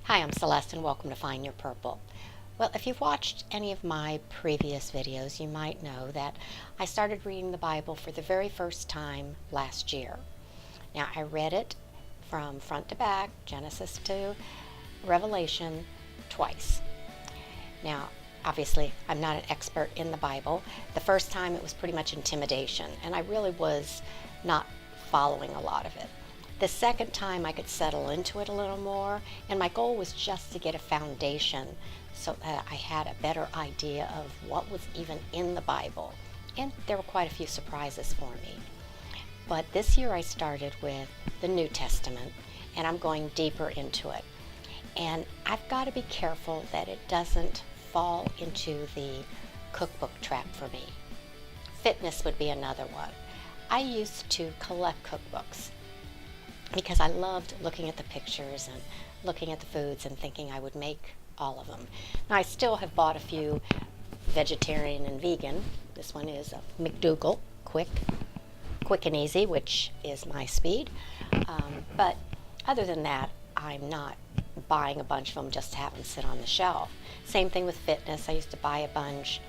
Hi, I'm Celeste and welcome to Find Your Purple. Well, if you've watched any of my previous videos, you might know that I started reading the Bible for the very first time last year. Now, I read it from front to back, Genesis to Revelation, twice. Now, obviously, I'm not an expert in the Bible. The first time it was pretty much intimidation, and I really was not following a lot of it. The second time I could settle into it a little more, and my goal was just to get a foundation so that I had a better idea of what was even in the Bible. And there were quite a few surprises for me. But this year I started with the New Testament, and I'm going deeper into it. And I've got to be careful that it doesn't fall into the cookbook trap for me. Fitness would be another one. I used to collect cookbooks because I loved looking at the pictures and looking at the foods and thinking I would make all of them. Now I still have bought a few vegetarian and vegan. This one is a McDougall, quick and easy, which is my speed. But other than that, I'm not buying a bunch of them just to have them sit on the shelf. Same thing with fitness. I used to buy a bunch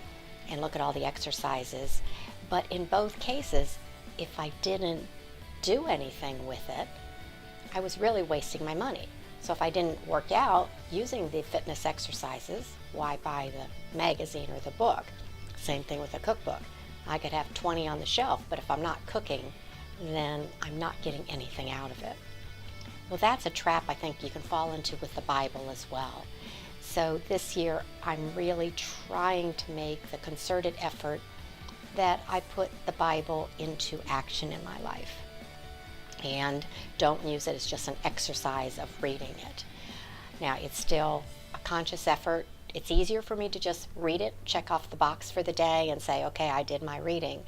and look at all the exercises. But in both cases, if I didn't do anything with it, I was really wasting my money. So if I didn't work out using the fitness exercises, why buy the magazine or the book? Same thing with a cookbook. I could have 20 on the shelf, but if I'm not cooking, then I'm not getting anything out of it. Well, that's a trap I think you can fall into with the Bible as well. So this year, I'm really trying to make the concerted effort that I put the Bible into action in my life, and don't use it as just an exercise of reading it. Now, it's still a conscious effort. It's easier for me to just read it, check off the box for the day, and say, okay, I did my reading.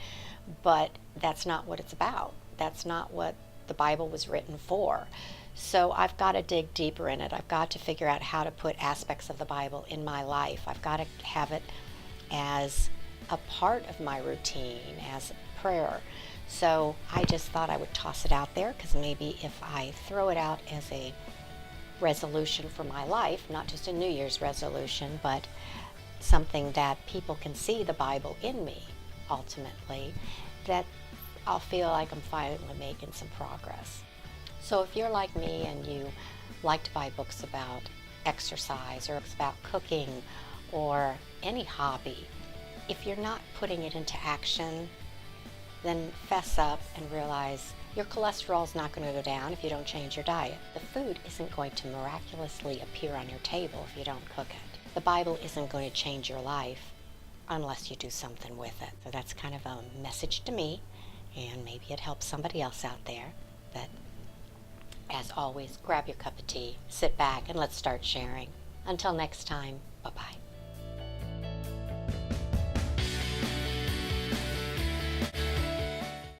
But that's not what it's about. That's not what the Bible was written for. So I've got to dig deeper in it. I've got to figure out how to put aspects of the Bible in my life. I've got to have it as a part of my routine, as prayer. So I just thought I would toss it out there, because maybe if I throw it out as a resolution for my life, not just a New Year's resolution, but something that people can see the Bible in me ultimately, that I'll feel like I'm finally making some progress. So if you're like me and you like to buy books about exercise or about cooking or any hobby, if you're not putting it into action, then fess up and realize your cholesterol is not going to go down if you don't change your diet. The food isn't going to miraculously appear on your table if you don't cook it. The Bible isn't going to change your life unless you do something with it. So that's kind of a message to me, and maybe it helps somebody else out there. But as always, grab your cup of tea, sit back, and let's start sharing. Until next time, bye-bye.